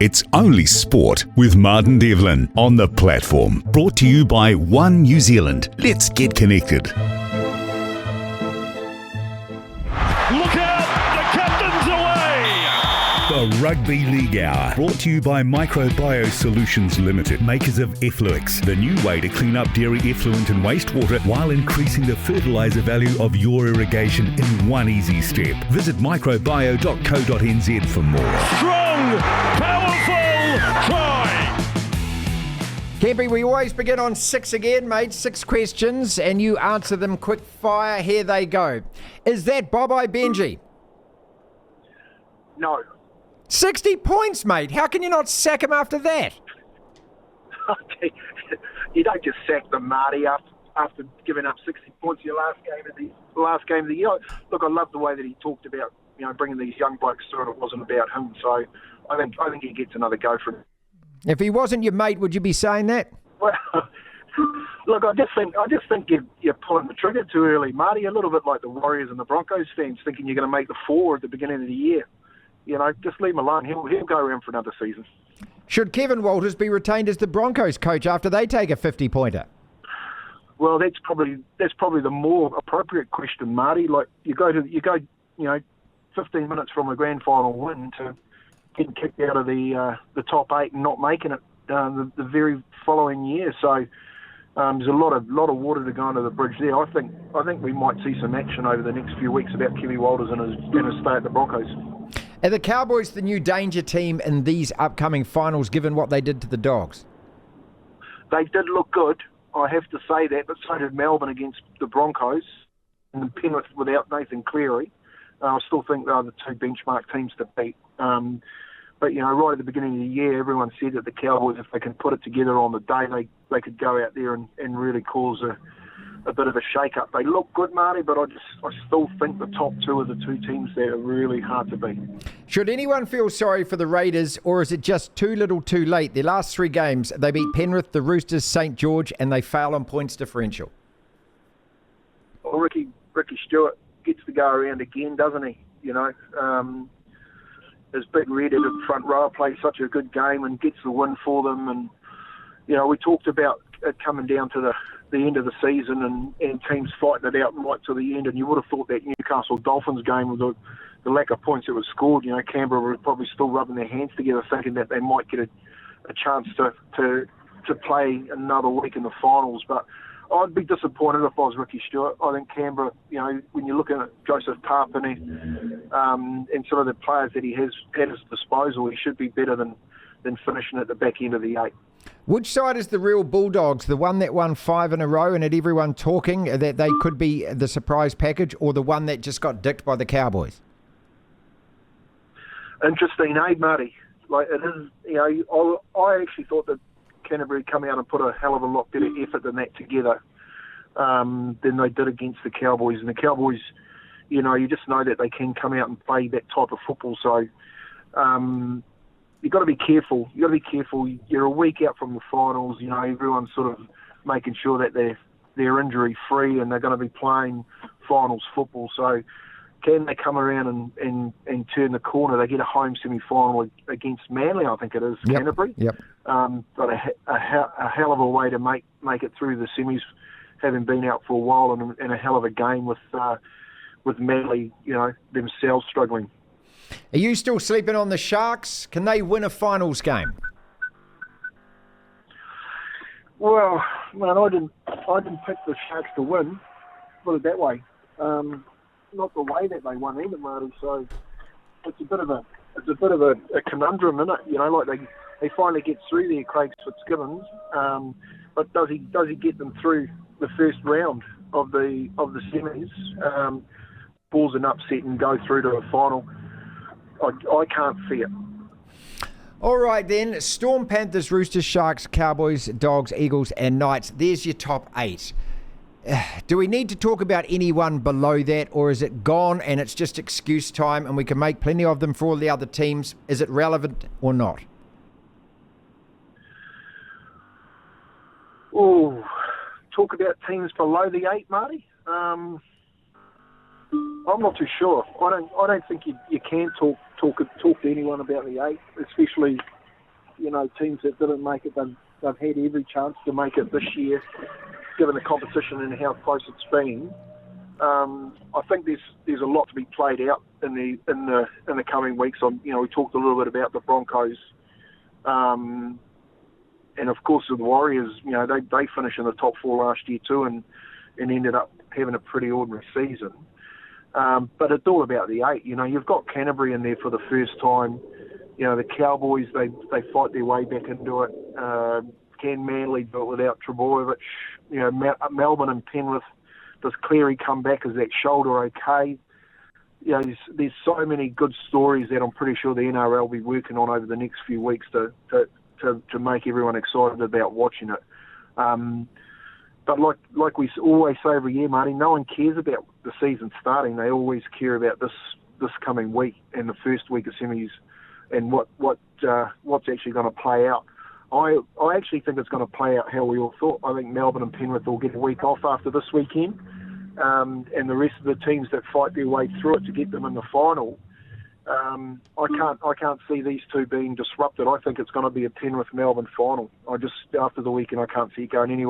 It's Only Sport with Martin Devlin on The Platform. Brought to you by One New Zealand. Let's get connected. Look out! The captain's away! The Rugby League Hour. Brought to you by Microbiome Solutions Limited. Makers of Effluix. The new way to clean up dairy effluent and wastewater while increasing the fertiliser value of your irrigation in one easy step. Visit microbio.co.nz for more. Strong, powerful, try! Kemp, we always begin on 6 again, mate. 6 questions, and you answer them quick fire. Here they go. Is that Bob-I Benji? No. 60 points, mate. How can you not sack him after that? You don't just sack them, Marty, after giving up 60 points in your last game of the year. Look, I love the way that he talked about, bringing these young blokes through, and it wasn't about him. So I think he gets another go for it. If he wasn't your mate, would you be saying that? Well, look, I just think you're pulling the trigger too early, Marty. A little bit like the Warriors and the Broncos fans thinking you're going to make the 4 at the beginning of the year. Just leave him alone. He'll go around for another season. Should Kevin Walters be retained as the Broncos coach after they take a 50-pointer? Well, that's probably the more appropriate question, Marty. Like you go 15 minutes from a grand final win to getting kicked out of the top 8 and not making it the very following year. So there's a lot of water to go under the bridge there. I think we might see some action over the next few weeks about Kevin Walters and his stay at the Broncos. Are the Cowboys the new danger team in these upcoming finals, given what they did to the Dogs? They did look good, I have to say that, but so did Melbourne against the Broncos and Penrith without Nathan Cleary. I still think they're the 2 benchmark teams to beat. But, right at the beginning of the year, everyone said that the Cowboys, if they can put it together on the day, they could go out there and really cause a bit of a shake-up. They look good, Marty, but I still think the top 2 are the 2 teams that are really hard to beat. Should anyone feel sorry for the Raiders, or is it just too little too late? Their last 3 games, they beat Penrith, the Roosters, St. George, and they fail on points differential. Well, Ricky Stewart gets to go around again, doesn't he? His big red in the front row plays such a good game and gets the win for them. And, we talked about it coming down to the end of the season and teams fighting it out right to the end. And you would have thought that Newcastle Dolphins game with the lack of points that was scored, Canberra were probably still rubbing their hands together thinking that they might get a chance to play another week in the finals. But I'd be disappointed if I was Ricky Stewart. I think Canberra, when you're looking at Joseph Tarpany and some of the players that he has at his disposal, he should be better than finishing at the back end of the 8. Which side is the real Bulldogs? The one that won 5 in a row and had everyone talking that they could be the surprise package, or the one that just got dicked by the Cowboys? Interesting, Marty? Like it is, I actually thought that Canterbury come out and put a hell of a lot better effort than that together than they did against the Cowboys. And the Cowboys, you just know that they can come out and play that type of football. So you've got to be careful. You're a week out from the finals. Everyone's sort of making sure that they're injury free and they're going to be playing finals football. So can they come around and turn the corner? They get a home semi-final against Manly, I think it is, Canterbury. Yep. Got a hell of a way to make it through the semis, having been out for a while, and a hell of a game with Manly, themselves struggling. Are you still sleeping on the Sharks? Can they win a finals game? Well, man, I didn't pick the Sharks to win. Put it that way. Not the way that they won either, Marty. So it's a bit of a conundrum, isn't it? Like they finally get through there, Craig Fitzgibbons. But does he get them through the first round of the semis? Balls an upset and go through to a final. I can't see it. All right then, Storm, Panthers, Roosters, Sharks, Cowboys, Dogs, Eagles and Knights. There's your top 8. Do we need to talk about anyone below that, or is it gone and it's just excuse time and we can make plenty of them for all the other teams? Is it relevant or not? Oh, talk about teams below the 8, Marty? I'm not too sure. I don't think you can talk to anyone about the 8, especially teams that didn't make it, they've had every chance to make it this year, given the competition and how close it's been. I think there's a lot to be played out in the coming weeks. We talked a little bit about the Broncos, and of course the Warriors. They finished in the top 4 last year too, and ended up having a pretty ordinary season. But it's all about the 8. You've got Canterbury in there for the first time. The Cowboys, they fight their way back into it. Can Manly do it without Trebojevic? Melbourne and Penrith. Does Cleary come back? Is that shoulder okay? There's so many good stories that I'm pretty sure the NRL will be working on over the next few weeks to make everyone excited about watching it. But like we always say every year, Marty, no one cares about the season starting. They always care about this coming week and the first week of semis and what's actually going to play out. I actually think it's going to play out how we all thought. I think Melbourne and Penrith will get a week off after this weekend, and the rest of the teams that fight their way through it to get them in the final. I can't see these two being disrupted. I think it's going to be a Penrith-Melbourne final. After the weekend, I can't see it going any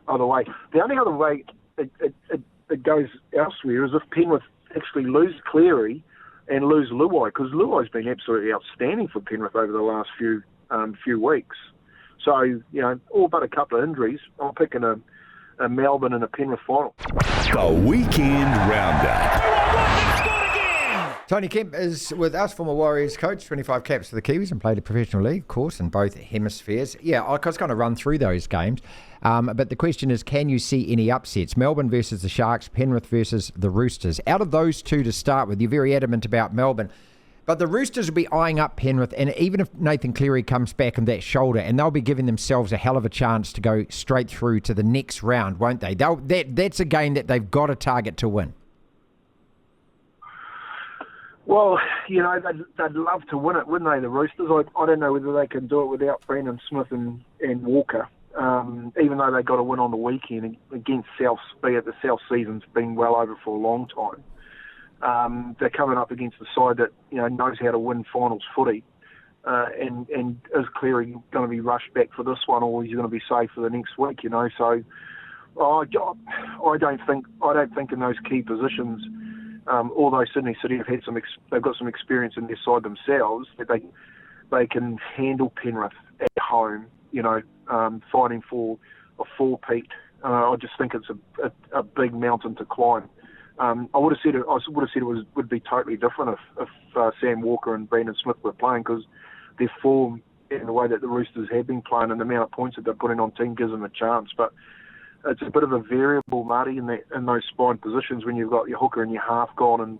other way. The only other way it goes elsewhere is if Penrith actually lose Cleary and lose Luai, because Luai's been absolutely outstanding for Penrith over the last few weeks. So, all but a couple of injuries, I'm picking a Melbourne and a Penrith final. The Weekend Roundup. Tony Kemp is with us, former Warriors coach, 25 caps for the Kiwis and played a professional league, of course, in both hemispheres. Yeah, I was going to run through those games, but the question is, can you see any upsets? Melbourne versus the Sharks, Penrith versus the Roosters. Out of those two to start with, you're very adamant about Melbourne. But the Roosters will be eyeing up Penrith, and even if Nathan Cleary comes back on that shoulder, and they'll be giving themselves a hell of a chance to go straight through to the next round, won't they? That's a game that they've got a target to win. Well, they'd love to win it, wouldn't they, the Roosters? I don't know whether they can do it without Brandon Smith and Walker, even though they got a win on the weekend against South, be it the South season's been well over for a long time. They're coming up against the side that knows how to win finals footy, and is Cleary going to be rushed back for this one, or is he going to be safe for the next week? So I don't think in those key positions, although Sydney City have had they've got some experience in their side themselves, that they can handle Penrith at home. Fighting for a four-peat. I just think it's a big mountain to climb. I would have said it would be totally different if Sam Walker and Brandon Smith were playing, because their form and the way that the Roosters have been playing and the amount of points that they're putting on team gives them a chance. But it's a bit of a variable, Marty, in those spine positions when you've got your hooker and your half gone. And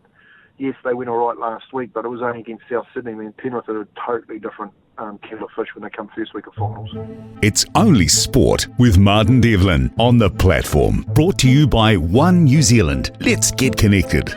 yes, they went all right last week, but it was only against South Sydney. Penrith are a totally different kettle of fish when they come first week of finals. It's Only Sport with Martin Devlin on the platform. Brought to you by One New Zealand. Let's get connected.